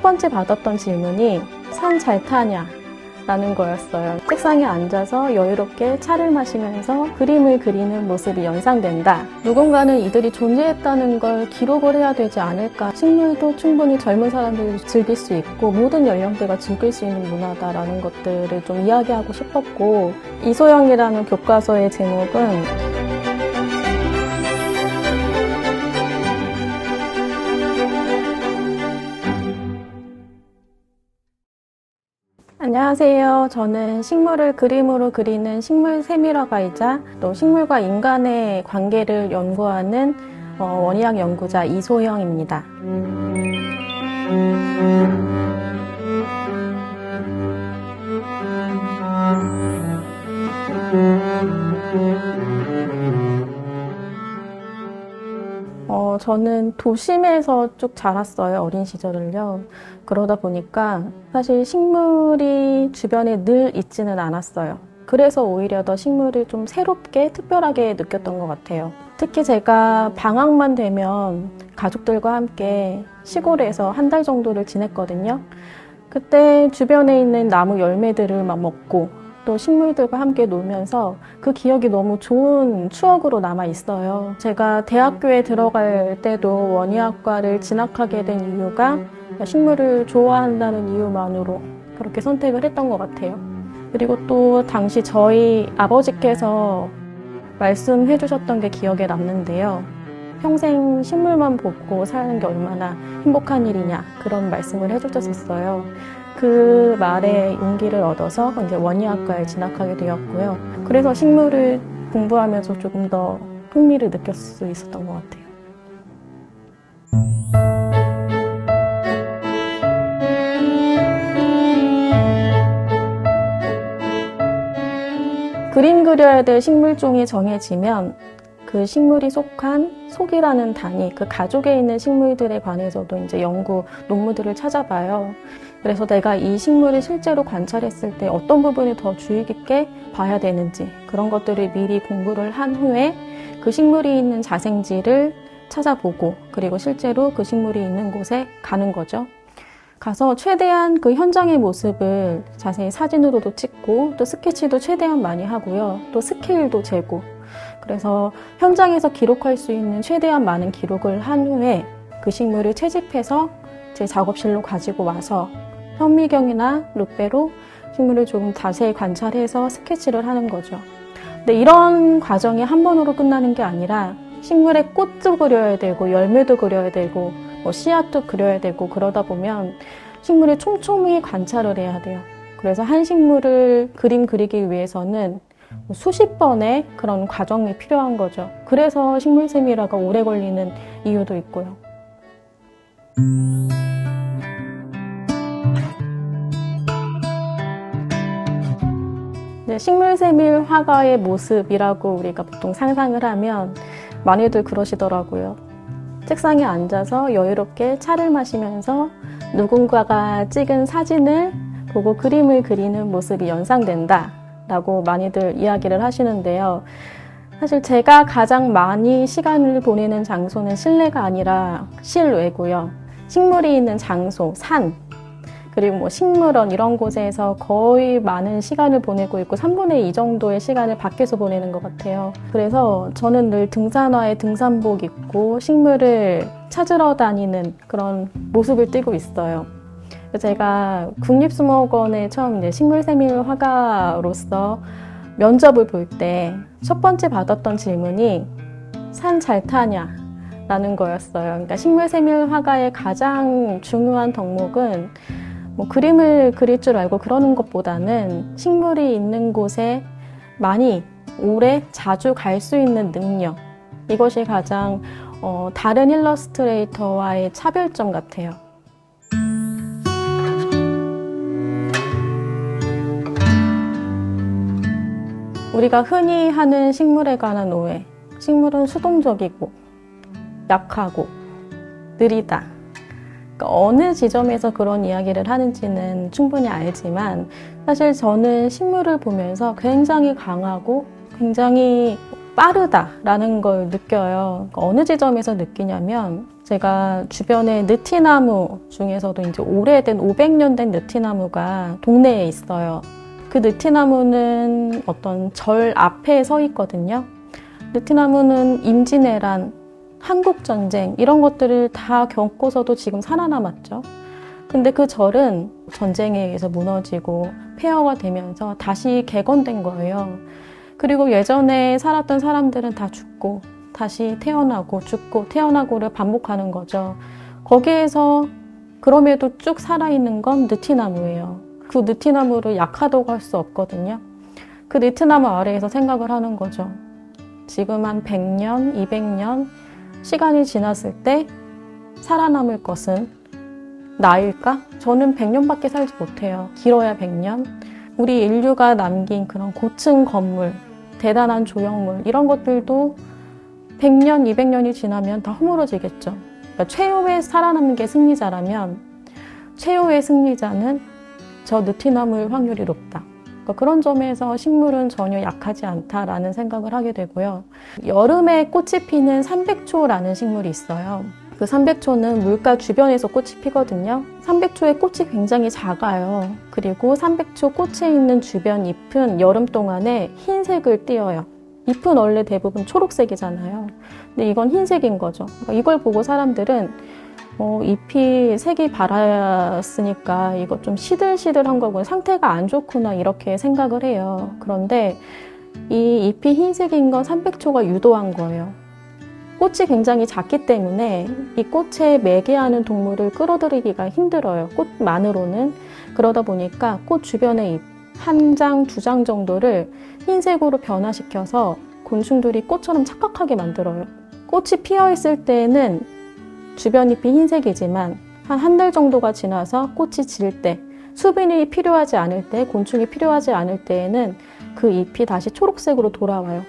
번째 받았던 질문이 산 잘 타냐? 라는 거였어요. 책상에 앉아서 여유롭게 차를 마시면서 그림을 그리는 모습이 연상된다. 누군가는 이들이 존재했다는 걸 기록을 해야 되지 않을까. 식물도 충분히 젊은 사람들이 즐길 수 있고 모든 연령대가 즐길 수 있는 문화다라는 것들을 좀 이야기하고 싶었고, 이소영이라는 교과서의 제목은 안녕하세요. 저는 식물을 그림으로 그리는 식물 세밀화가이자 또 식물과 인간의 관계를 연구하는 원예학 연구자 이소영입니다. 저는 도심에서 쭉 자랐어요. 어린 시절을요. 그러다 보니까 사실 식물이 주변에 늘 있지는 않았어요. 그래서 오히려 더 식물을 좀 새롭게, 특별하게 느꼈던 것 같아요. 특히 제가 방학만 되면 가족들과 함께 시골에서 한 달 정도를 지냈거든요. 그때 주변에 있는 나무 열매들을 막 먹고 또 식물들과 함께 놀면서 그 기억이 너무 좋은 추억으로 남아 있어요. 제가 대학교에 들어갈 때도 원예학과를 진학하게 된 이유가 식물을 좋아한다는 이유만으로 그렇게 선택을 했던 것 같아요. 그리고 또 당시 저희 아버지께서 말씀해 주셨던 게 기억에 남는데요. 평생 식물만 보고 사는 게 얼마나 행복한 일이냐, 그런 말씀을 해주셨었어요. 그 말에 용기를 얻어서 이제 원예학과에 진학하게 되었고요. 그래서 식물을 공부하면서 조금 더 흥미를 느낄 수 있었던 것 같아요. 그림 그려야 될 식물종이 정해지면 그 식물이 속한 속이라는 단위, 그 가족에 있는 식물들에 관해서도 이제 연구 논문들을 찾아봐요. 그래서 내가 이 식물을 실제로 관찰했을 때 어떤 부분을 더 주의 깊게 봐야 되는지, 그런 것들을 미리 공부를 한 후에 그 식물이 있는 자생지를 찾아보고, 그리고 실제로 그 식물이 있는 곳에 가는 거죠. 가서 최대한 그 현장의 모습을 자세히 사진으로도 찍고, 또 스케치도 최대한 많이 하고요. 또 스케일도 재고. 그래서 현장에서 기록할 수 있는 최대한 많은 기록을 한 후에 그 식물을 채집해서 제 작업실로 가지고 와서 현미경이나 룻배로 식물을 조금 자세히 관찰해서 스케치를 하는 거죠. 근데 이런 과정이 한 번으로 끝나는 게 아니라 식물의 꽃도 그려야 되고 열매도 그려야 되고 씨앗도 그려야 되고, 그러다 보면 식물을 촘촘히 관찰을 해야 돼요. 그래서 한 식물을 그림 그리기 위해서는 수십 번의 그런 과정이 필요한 거죠. 그래서 식물 세밀화가 오래 걸리는 이유도 있고요. 식물 세밀 화가의 모습이라고 우리가 보통 상상을 하면 많이들 그러시더라고요. 책상에 앉아서 여유롭게 차를 마시면서 누군가가 찍은 사진을 보고 그림을 그리는 모습이 연상된다 라고 많이들 이야기를 하시는데요. 사실 제가 가장 많이 시간을 보내는 장소는 실내가 아니라 실외고요. 식물이 있는 장소, 산, 그리고 식물원 이런 곳에서 거의 많은 시간을 보내고 있고 3분의 2 정도의 시간을 밖에서 보내는 것 같아요. 그래서 저는 늘 등산화에 등산복 입고 식물을 찾으러 다니는 그런 모습을 띠고 있어요. 제가 국립수목원에 처음 이제 식물세밀 화가로서 면접을 볼 때 첫 번째 받았던 질문이 산 잘 타냐? 라는 거였어요. 그러니까 식물세밀 화가의 가장 중요한 덕목은 그림을 그릴 줄 알고 그러는 것보다는 식물이 있는 곳에 많이, 오래, 자주 갈 수 있는 능력. 이것이 가장 다른 일러스트레이터와의 차별점 같아요. 우리가 흔히 하는 식물에 관한 오해. 식물은 수동적이고, 약하고, 느리다. 어느 지점에서 그런 이야기를 하는지는 충분히 알지만 사실 저는 식물을 보면서 굉장히 강하고 굉장히 빠르다라는 걸 느껴요. 어느 지점에서 느끼냐면 제가 주변에 느티나무 중에서도 이제 오래된 500년 된 느티나무가 동네에 있어요. 그 느티나무는 어떤 절 앞에 서 있거든요. 느티나무는 임진왜란, 한국전쟁 이런 것들을 다 겪고서도 지금 살아남았죠. 근데 그 절은 전쟁에 의해서 무너지고 폐허가 되면서 다시 개건된 거예요. 그리고 예전에 살았던 사람들은 다 죽고 다시 태어나고 죽고 태어나고를 반복하는 거죠. 거기에서 그럼에도 쭉 살아있는 건 느티나무예요. 그 느티나무를 약하다고 할 수 없거든요. 그 느티나무 아래에서 생각을 하는 거죠. 지금 한 100년, 200년 시간이 지났을 때 살아남을 것은 나일까? 저는 100년밖에 살지 못해요. 길어야 100년. 우리 인류가 남긴 그런 고층 건물, 대단한 조형물 이런 것들도 100년, 200년이 지나면 다 허물어지겠죠. 그러니까 최후에 살아남는 게 승리자라면 최후의 승리자는 저 느티나무일 확률이 높다. 그러니까 그런 점에서 식물은 전혀 약하지 않다라는 생각을 하게 되고요. 여름에 꽃이 피는 삼백초라는 식물이 있어요. 그 삼백초는 물가 주변에서 꽃이 피거든요. 삼백초의 꽃이 굉장히 작아요. 그리고 삼백초 꽃에 있는 주변 잎은 여름 동안에 흰색을 띄어요. 잎은 원래 대부분 초록색이잖아요. 근데 이건 흰색인 거죠. 그러니까 이걸 보고 사람들은 잎이 색이 바랐으니까 이거 좀 시들시들한 거구나, 상태가 안 좋구나 이렇게 생각을 해요. 그런데 이 잎이 흰색인 건 삼백초가 유도한 거예요. 꽃이 굉장히 작기 때문에 이 꽃에 매개하는 동물을 끌어들이기가 힘들어요. 꽃만으로는. 그러다 보니까 꽃 주변의 잎 한 장, 두 장 정도를 흰색으로 변화시켜서 곤충들이 꽃처럼 착각하게 만들어요. 꽃이 피어있을 때에는 주변 잎이 흰색이지만 한 달 정도가 지나서 꽃이 질 때, 수분이 필요하지 않을 때, 곤충이 필요하지 않을 때에는 그 잎이 다시 초록색으로 돌아와요.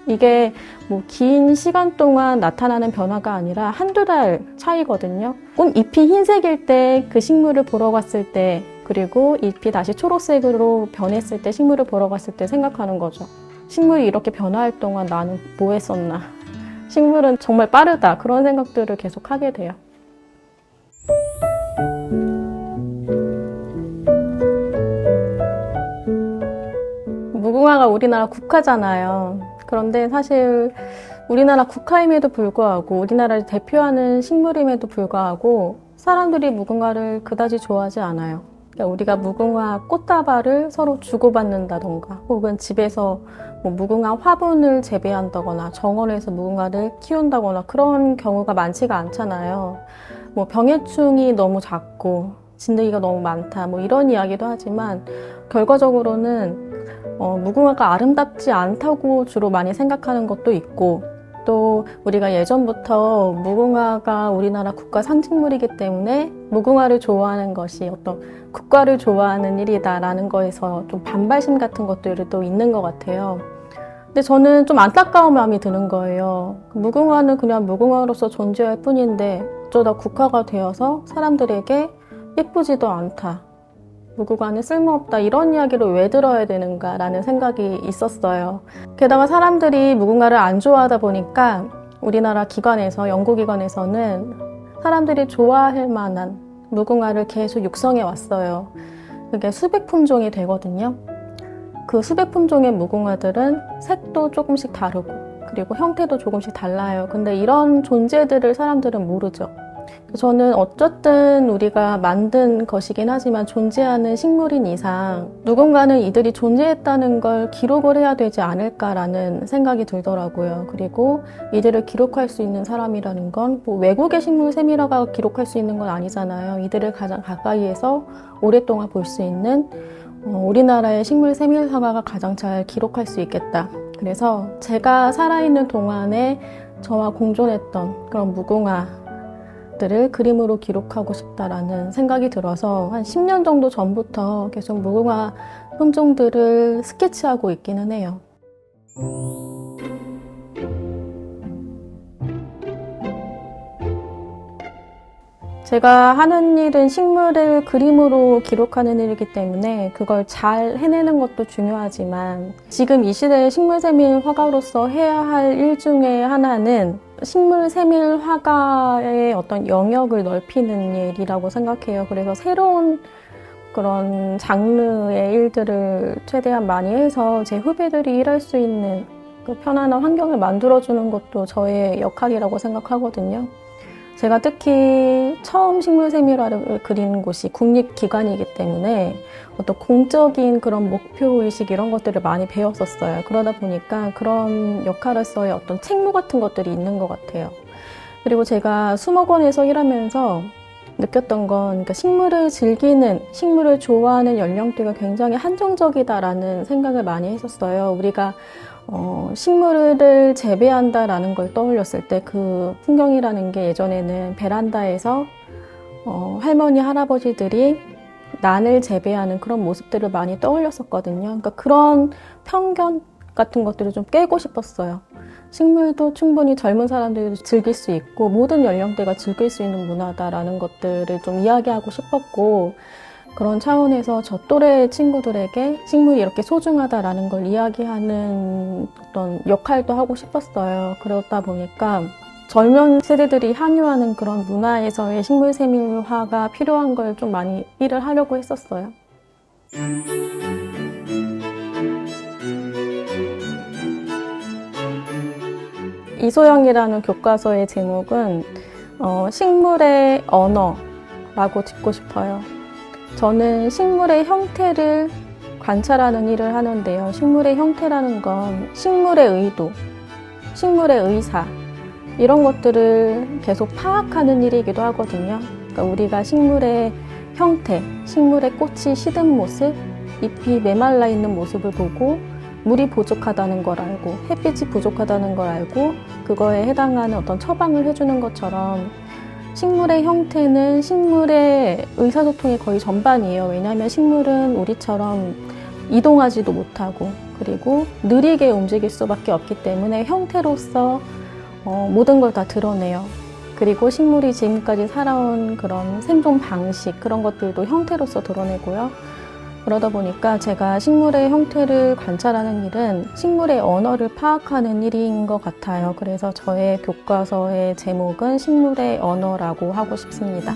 이게 뭐 긴 시간 동안 나타나는 변화가 아니라 한두 달 차이거든요. 꽃 잎이 흰색일 때 그 식물을 보러 갔을 때, 그리고 잎이 다시 초록색으로 변했을 때 식물을 보러 갔을 때 생각하는 거죠. 식물이 이렇게 변화할 동안 나는 뭐 했었나. 식물은 정말 빠르다. 그런 생각들을 계속 하게 돼요. 무궁화가 우리나라 국화잖아요. 그런데 사실 우리나라 국화임에도 불구하고, 우리나라를 대표하는 식물임에도 불구하고 사람들이 무궁화를 그다지 좋아하지 않아요. 그러니까 우리가 무궁화 꽃다발을 서로 주고받는다던가, 혹은 집에서 뭐 무궁화 화분을 재배한다거나 정원에서 무궁화를 키운다거나 그런 경우가 많지가 않잖아요. 뭐 병해충이 너무 작고 진드기가 너무 많다, 뭐 이런 이야기도 하지만 결과적으로는 무궁화가 아름답지 않다고 주로 많이 생각하는 것도 있고, 또 우리가 예전부터 무궁화가 우리나라 국가 상징물이기 때문에 무궁화를 좋아하는 것이 어떤 국가를 좋아하는 일이다라는 거에서 좀 반발심 같은 것들이 또 있는 것 같아요. 근데 저는 좀 안타까운 마음이 드는 거예요. 무궁화는 그냥 무궁화로서 존재할 뿐인데 어쩌다 국화가 되어서 사람들에게 예쁘지도 않다, 무궁화는 쓸모없다, 이런 이야기를 왜 들어야 되는가라는 생각이 있었어요. 게다가 사람들이 무궁화를 안 좋아하다 보니까 우리나라 기관에서, 연구기관에서는 사람들이 좋아할 만한 무궁화를 계속 육성해 왔어요. 그게 수백 품종이 되거든요. 그 수백 품종의 무궁화들은 색도 조금씩 다르고 그리고 형태도 조금씩 달라요. 근데 이런 존재들을 사람들은 모르죠. 저는 어쨌든 우리가 만든 것이긴 하지만 존재하는 식물인 이상 누군가는 이들이 존재했다는 걸 기록을 해야 되지 않을까라는 생각이 들더라고요. 그리고 이들을 기록할 수 있는 사람이라는 건 뭐 외국의 식물 세밀화가 기록할 수 있는 건 아니잖아요. 이들을 가장 가까이에서 오랫동안 볼 수 있는 우리나라의 식물 세밀화가가 가장 잘 기록할 수 있겠다. 그래서 제가 살아있는 동안에 저와 공존했던 그런 무궁화들을 그림으로 기록하고 싶다라는 생각이 들어서 한 10년 정도 전부터 계속 무궁화 품종들을 스케치하고 있기는 해요. 제가 하는 일은 식물을 그림으로 기록하는 일이기 때문에 그걸 잘 해내는 것도 중요하지만 지금 이 시대의 식물세밀 화가로서 해야 할 일 중에 하나는 식물 세밀 화가의 어떤 영역을 넓히는 일이라고 생각해요. 그래서 새로운 그런 장르의 일들을 최대한 많이 해서 제 후배들이 일할 수 있는 그 편안한 환경을 만들어주는 것도 저의 역할이라고 생각하거든요. 제가 특히 처음 식물 세밀화를 그린 곳이 국립기관이기 때문에 어떤 공적인 그런 목표의식 이런 것들을 많이 배웠었어요. 그러다 보니까 그런 역할로서의 어떤 책무 같은 것들이 있는 것 같아요. 그리고 제가 수목원에서 일하면서 느꼈던 건 그러니까 식물을 즐기는, 식물을 좋아하는 연령대가 굉장히 한정적이다라는 생각을 많이 했었어요. 우리가 식물을 재배한다라는 걸 떠올렸을 때 그 풍경이라는 게 예전에는 베란다에서 할머니, 할아버지들이 난을 재배하는 그런 모습들을 많이 떠올렸었거든요. 그러니까 그런 편견 같은 것들을 좀 깨고 싶었어요. 식물도 충분히 젊은 사람들이 즐길 수 있고 모든 연령대가 즐길 수 있는 문화다라는 것들을 좀 이야기하고 싶었고 그런 차원에서 저 또래 친구들에게 식물이 이렇게 소중하다라는 걸 이야기하는 어떤 역할도 하고 싶었어요. 그러다 보니까 젊은 세대들이 향유하는 그런 문화에서의 식물 세밀화가 필요한 걸 좀 많이 일을 하려고 했었어요. 이소영이라는 교과서의 제목은 식물의 언어라고 짓고 싶어요. 저는 식물의 형태를 관찰하는 일을 하는데요. 식물의 형태라는 건 식물의 의도, 식물의 의사 이런 것들을 계속 파악하는 일이기도 하거든요. 그러니까 우리가 식물의 형태, 식물의 꽃이 시든 모습, 잎이 메말라 있는 모습을 보고 물이 부족하다는 걸 알고 햇빛이 부족하다는 걸 알고 그거에 해당하는 어떤 처방을 해주는 것처럼 식물의 형태는 식물의 의사소통의 거의 전반이에요. 왜냐하면 식물은 우리처럼 이동하지도 못하고 그리고 느리게 움직일 수밖에 없기 때문에 형태로서 모든 걸 다 드러내요. 그리고 식물이 지금까지 살아온 그런 생존 방식 그런 것들도 형태로서 드러내고요. 그러다 보니까 제가 식물의 형태를 관찰하는 일은 식물의 언어를 파악하는 일인 것 같아요. 그래서 저의 교과서의 제목은 식물의 언어라고 하고 싶습니다.